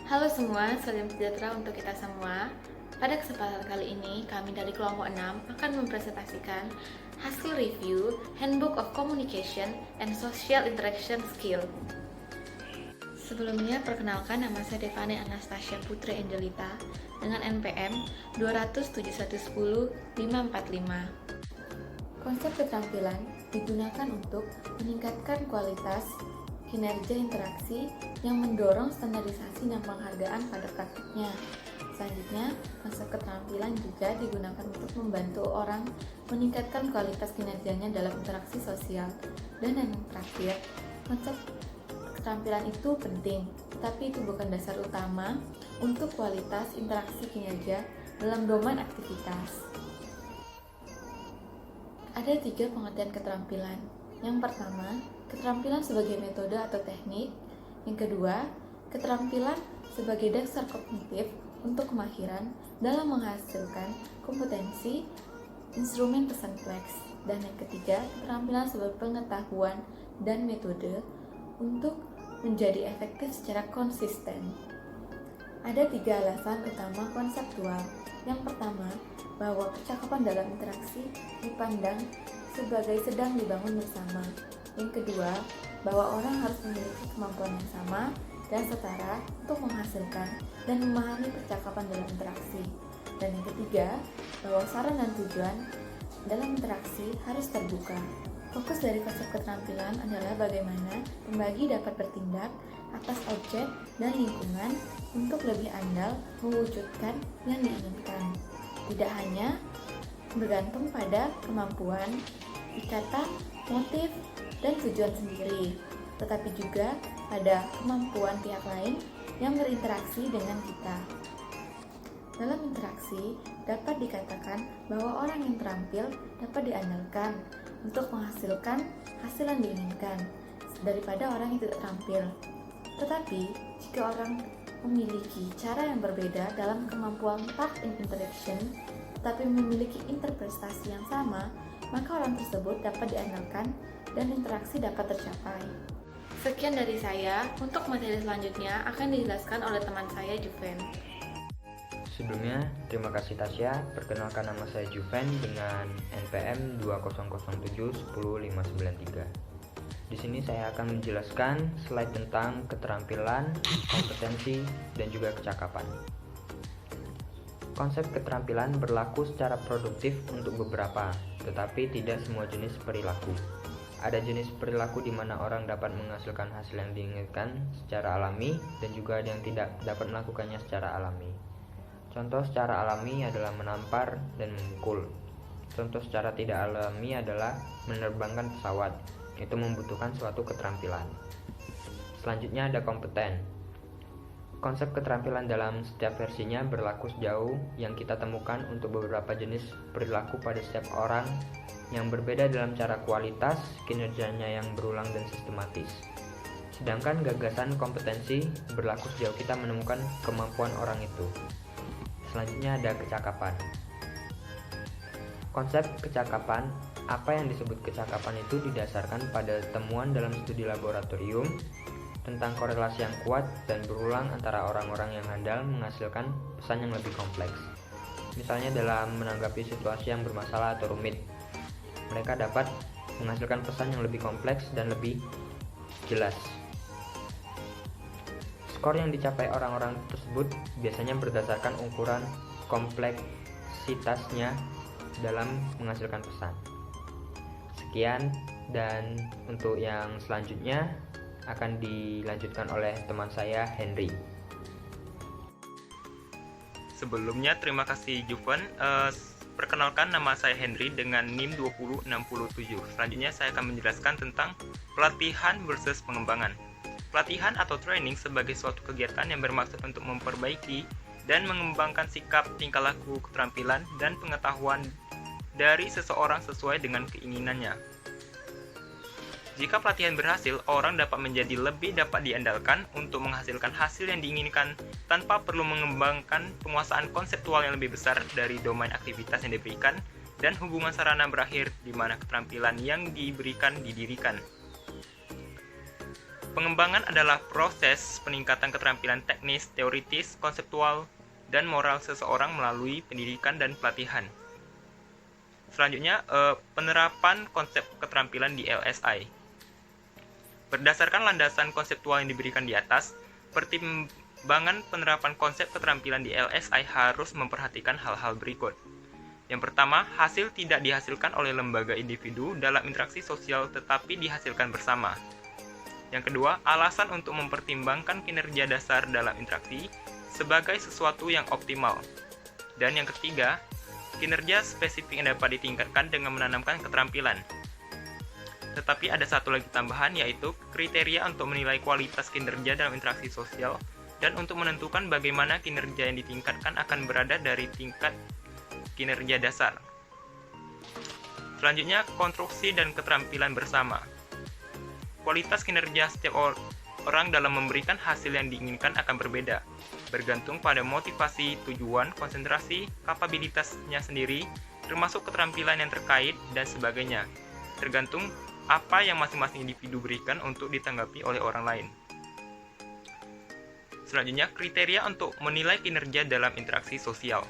Halo semua, salam sejahtera untuk kita semua. Pada kesempatan kali ini, kami dari kelompok 6 akan mempresentasikan hasil review Handbook of Communication and Social Interaction Skill. Sebelumnya, perkenalkan nama saya Devani Anastasia Putri Angelita dengan NPM 27110-545. Konsep keterampilan digunakan untuk meningkatkan kualitas kinerja interaksi yang mendorong standarisasi dan penghargaan pada praktiknya. Selanjutnya, konsep keterampilan juga digunakan untuk membantu orang meningkatkan kualitas kinerjanya dalam interaksi sosial. Dan yang terakhir, konsep keterampilan itu penting, tapi itu bukan dasar utama untuk kualitas interaksi kinerja dalam domain aktivitas. Ada 3 pengertian keterampilan. Yang pertama, keterampilan sebagai metode atau teknik. Yang kedua, keterampilan sebagai dasar kognitif untuk kemahiran dalam menghasilkan kompetensi instrumen pesan teks. Dan yang ketiga, keterampilan sebagai pengetahuan dan metode untuk menjadi efektif secara konsisten. Ada 3 alasan utama konseptual. Yang pertama, bahwa percakapan dalam interaksi dipandang sebagai sedang dibangun bersama. Yang kedua, bahwa orang harus memiliki kemampuan yang sama dan setara untuk menghasilkan dan memahami percakapan dalam interaksi. Dan yang ketiga, bahwa saran dan tujuan dalam interaksi harus terbuka. Fokus dari konsep keterampilan adalah bagaimana pembagi dapat bertindak atas objek dan lingkungan untuk lebih andal mewujudkan yang diinginkan. Tidak hanya bergantung pada kemampuan, ikatan, motif, dan tujuan sendiri, tetapi juga pada kemampuan pihak lain yang berinteraksi dengan kita. Dalam interaksi, dapat dikatakan bahwa orang yang terampil dapat diandalkan untuk menghasilkan hasil yang diinginkan daripada orang yang tidak terampil. Tetapi, jika orang memiliki cara yang berbeda dalam kemampuan task interaction, tetapi memiliki interpretasi yang sama, maka orang tersebut dapat diandalkan dan interaksi dapat tercapai. Sekian dari saya. Untuk materi selanjutnya akan dijelaskan oleh teman saya, Juven. Sebelumnya, terima kasih Tasya. Perkenalkan, nama saya Juven dengan NPM 207010593. Di sini saya akan menjelaskan slide tentang keterampilan, kompetensi, dan juga kecakapan. Konsep keterampilan berlaku secara produktif untuk beberapa, tetapi tidak semua jenis perilaku. Ada jenis perilaku di mana orang dapat menghasilkan hasil yang diinginkan secara alami, dan juga ada yang tidak dapat melakukannya secara alami. Contoh secara alami adalah menampar dan memukul. Contoh secara tidak alami adalah menerbangkan pesawat. Itu membutuhkan suatu keterampilan. Selanjutnya ada kompeten. Konsep keterampilan dalam setiap versinya berlaku sejauh yang kita temukan untuk beberapa jenis perilaku pada setiap orang yang berbeda dalam cara kualitas, kinerjanya yang berulang dan sistematis. Sedangkan gagasan kompetensi berlaku sejauh kita menemukan kemampuan orang itu. Selanjutnya ada kecakapan. Konsep kecakapan, apa yang disebut kecakapan itu didasarkan pada temuan dalam studi laboratorium tentang korelasi yang kuat dan berulang antara orang-orang yang handal menghasilkan pesan yang lebih kompleks. Misalnya dalam menanggapi situasi yang bermasalah atau rumit, mereka dapat menghasilkan pesan yang lebih kompleks dan lebih jelas. Skor yang dicapai orang-orang tersebut biasanya berdasarkan ukuran kompleksitasnya dalam menghasilkan pesan. Sekian, dan untuk yang selanjutnya akan dilanjutkan oleh teman saya, Henry. Sebelumnya, terima kasih Juven. Perkenalkan, nama saya Henry dengan NIM 2067. Selanjutnya saya akan menjelaskan tentang pelatihan versus pengembangan. Pelatihan atau training sebagai suatu kegiatan yang bermaksud untuk memperbaiki dan mengembangkan sikap, tingkah laku, keterampilan, dan pengetahuan dari seseorang sesuai dengan keinginannya. Jika pelatihan berhasil, orang dapat menjadi lebih dapat diandalkan untuk menghasilkan hasil yang diinginkan tanpa perlu mengembangkan penguasaan konseptual yang lebih besar dari domain aktivitas yang diberikan, dan hubungan sarana berakhir di mana keterampilan yang diberikan didirikan. Pengembangan adalah proses peningkatan keterampilan teknis, teoritis, konseptual, dan moral seseorang melalui pendidikan dan pelatihan. Selanjutnya, penerapan konsep keterampilan di LSI. Berdasarkan landasan konseptual yang diberikan di atas, pertimbangan penerapan konsep keterampilan di LSI harus memperhatikan hal-hal berikut. Yang pertama, hasil tidak dihasilkan oleh lembaga individu dalam interaksi sosial tetapi dihasilkan bersama. Yang kedua, alasan untuk mempertimbangkan kinerja dasar dalam interaksi sebagai sesuatu yang optimal. Dan yang ketiga, kinerja spesifik yang dapat ditingkatkan dengan menanamkan keterampilan. Tetapi ada satu lagi tambahan, yaitu kriteria untuk menilai kualitas kinerja dalam interaksi sosial dan untuk menentukan bagaimana kinerja yang ditingkatkan akan berada dari tingkat kinerja dasar. Selanjutnya, konstruksi dan keterampilan bersama. Kualitas kinerja setiap orang dalam memberikan hasil yang diinginkan akan berbeda, bergantung pada motivasi, tujuan, konsentrasi, kapabilitasnya sendiri, termasuk keterampilan yang terkait, dan sebagainya, tergantung apa yang masing-masing individu berikan untuk ditanggapi oleh orang lain. Selanjutnya, kriteria untuk menilai kinerja dalam interaksi sosial.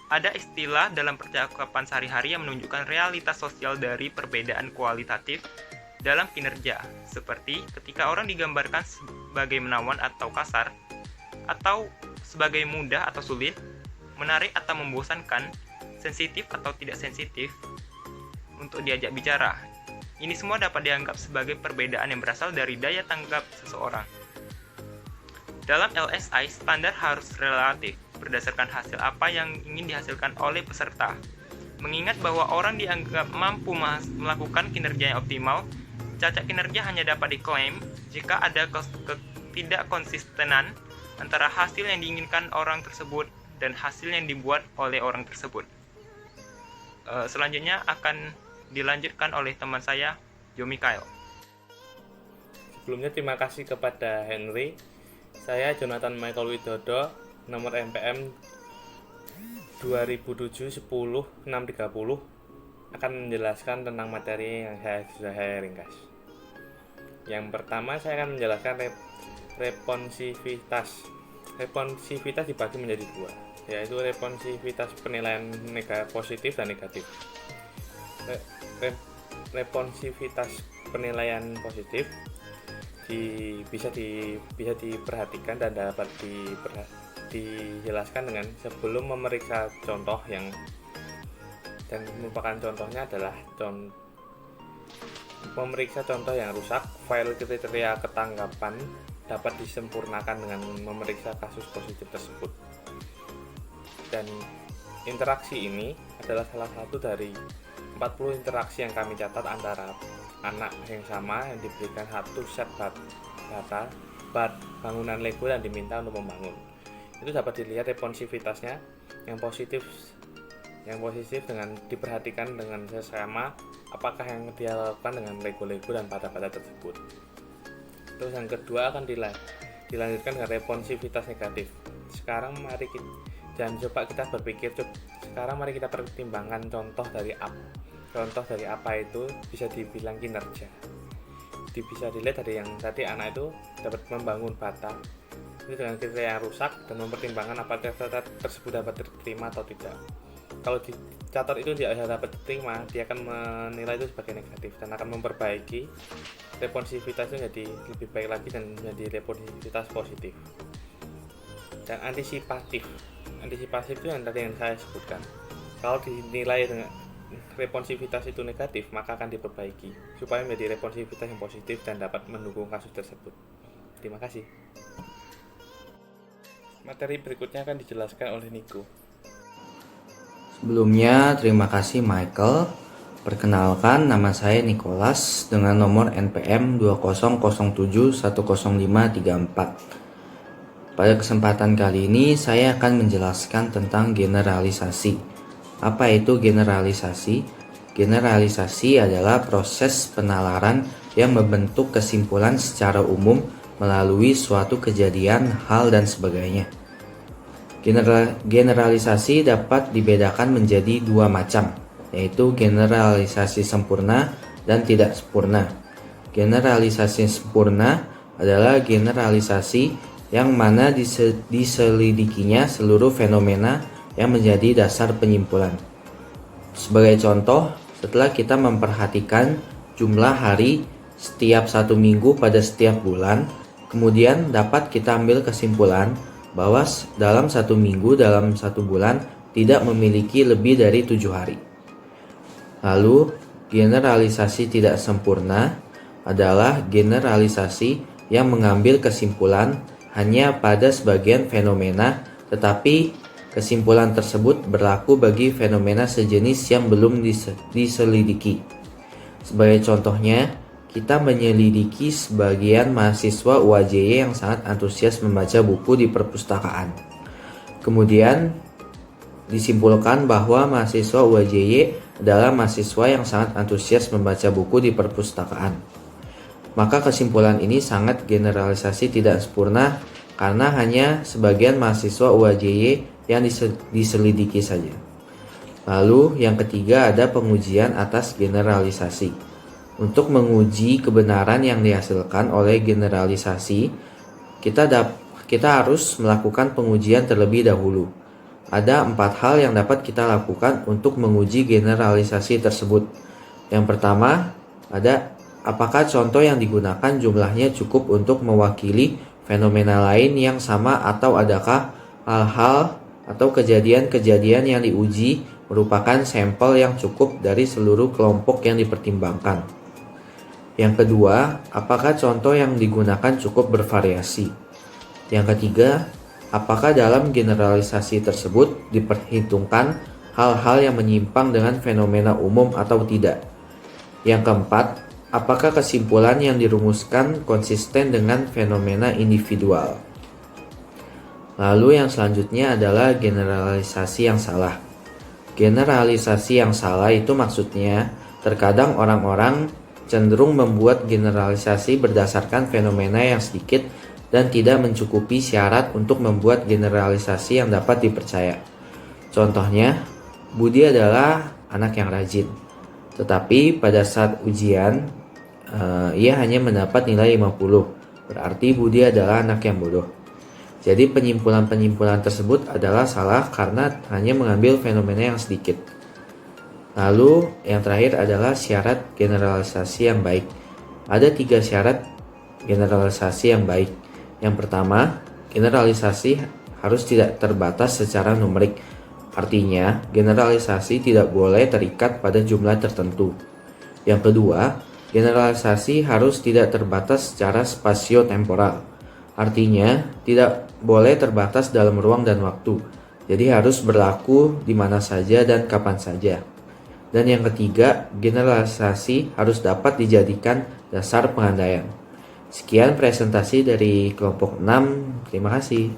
Ada istilah dalam percakapan sehari-hari yang menunjukkan realitas sosial dari perbedaan kualitatif dalam kinerja, seperti ketika orang digambarkan sebagai menawan atau kasar, atau sebagai mudah atau sulit, menarik atau membosankan, sensitif atau tidak sensitif untuk diajak bicara. Ini semua dapat dianggap sebagai perbedaan yang berasal dari daya tanggap seseorang. Dalam LSI, standar harus relatif, berdasarkan hasil apa yang ingin dihasilkan oleh peserta. Mengingat bahwa orang dianggap mampu melakukan kinerja yang optimal, cacat kinerja hanya dapat diklaim jika ada ketidakkonsistenan antara hasil yang diinginkan orang tersebut dan hasil yang dibuat oleh orang tersebut. Selanjutnya akan dilanjutkan oleh teman saya, Joe Mikael. Sebelumnya terima kasih kepada Henry. Saya Jonathan Michael Widodo, nomor NPM 2007-10-630, akan menjelaskan tentang materi yang sudah saya ringkas. Yang pertama, saya akan menjelaskan responsivitas. Responsivitas dibagi menjadi dua, yaitu responsivitas penilaian positif dan negatif. Responsivitas penilaian positif bisa diperhatikan dan dapat dijelaskan dengan sebelum memeriksa contoh dan merupakan contohnya adalah memeriksa contoh yang rusak. File kriteria ketanggapan dapat disempurnakan dengan memeriksa kasus positif tersebut. Dan interaksi ini adalah salah satu dari 40 interaksi yang kami catat antara anak yang sama yang diberikan satu set data bangunan Lego dan diminta untuk membangun. Itu dapat dilihat responsivitasnya yang positif dengan diperhatikan dengan sesama apakah yang dia lakukan dengan Lego dan bata-bata tersebut. Terus yang kedua akan dilanjutkan dengan responsivitas negatif. Sekarang mari kita berpikir, sekarang mari kita pertimbangkan contoh dari apa itu bisa dibilang kinerja. Bisa dilihat dari yang tadi anak itu dapat membangun bata itu dengan kriteria yang rusak dan mempertimbangkan apakah data tersebut dapat diterima atau tidak. Kalau dicatat itu tidak dapat diterima, dia akan menilai itu sebagai negatif dan akan memperbaiki responsivitas itu jadi lebih baik lagi dan menjadi responsivitas positif. Dan antisipatif itu yang tadi yang saya sebutkan. Kalau dinilai dengan responsivitas itu negatif, maka akan diperbaiki supaya menjadi responsivitas yang positif dan dapat mendukung kasus tersebut. Terima kasih. Materi berikutnya akan dijelaskan oleh Nico. Sebelumnya, terima kasih Michael. Perkenalkan, nama saya Nicholas dengan nomor NPM 2007-10534. Pada kesempatan kali ini, saya akan menjelaskan tentang generalisasi. Apa itu generalisasi? Generalisasi adalah proses penalaran yang membentuk kesimpulan secara umum melalui suatu kejadian, hal, dan sebagainya. Generalisasi dapat dibedakan menjadi dua macam, yaitu generalisasi sempurna dan tidak sempurna. Generalisasi sempurna adalah generalisasi yang mana diselidikinya seluruh fenomena yang menjadi dasar penyimpulan. Sebagai contoh, setelah kita memperhatikan jumlah hari setiap satu minggu pada setiap bulan, kemudian dapat kita ambil kesimpulan bahwa dalam satu minggu dalam satu bulan tidak memiliki lebih dari 7 hari. Lalu, generalisasi tidak sempurna adalah generalisasi yang mengambil kesimpulan hanya pada sebagian fenomena, tetapi kesimpulan tersebut berlaku bagi fenomena sejenis yang belum diselidiki. Sebagai contohnya, kita menyelidiki sebagian mahasiswa UAJY yang sangat antusias membaca buku di perpustakaan. Kemudian disimpulkan bahwa mahasiswa UAJY adalah mahasiswa yang sangat antusias membaca buku di perpustakaan. Maka kesimpulan ini sangat generalisasi tidak sempurna karena hanya sebagian mahasiswa UAJY yang diselidiki saja. Lalu yang ketiga ada pengujian atas generalisasi. Untuk menguji kebenaran yang dihasilkan oleh generalisasi, kita harus melakukan pengujian terlebih dahulu. Ada 4 hal yang dapat kita lakukan untuk menguji generalisasi tersebut. Yang pertama, apakah contoh yang digunakan jumlahnya cukup untuk mewakili fenomena lain yang sama, atau adakah hal-hal atau kejadian-kejadian yang diuji merupakan sampel yang cukup dari seluruh kelompok yang dipertimbangkan. Yang kedua, apakah contoh yang digunakan cukup bervariasi. Yang ketiga, apakah dalam generalisasi tersebut diperhitungkan hal-hal yang menyimpang dengan fenomena umum atau tidak. Yang keempat, apakah kesimpulan yang dirumuskan konsisten dengan fenomena individual. Lalu yang selanjutnya adalah generalisasi yang salah. Generalisasi yang salah itu maksudnya terkadang orang-orang cenderung membuat generalisasi berdasarkan fenomena yang sedikit dan tidak mencukupi syarat untuk membuat generalisasi yang dapat dipercaya. Contohnya, Budi adalah anak yang rajin, tetapi pada saat ujian ia hanya mendapat nilai 50, berarti Budi adalah anak yang bodoh. Jadi penyimpulan-penyimpulan tersebut adalah salah karena hanya mengambil fenomena yang sedikit. Lalu yang terakhir adalah syarat generalisasi yang baik. Ada 3 syarat generalisasi yang baik. Yang pertama, generalisasi harus tidak terbatas secara numerik. Artinya, generalisasi tidak boleh terikat pada jumlah tertentu. Yang kedua, generalisasi harus tidak terbatas secara spasio-temporal. Artinya, tidak boleh terbatas dalam ruang dan waktu. Jadi harus berlaku di mana saja dan kapan saja. Dan yang ketiga, generalisasi harus dapat dijadikan dasar pengandaian. Sekian presentasi dari kelompok 6. Terima kasih.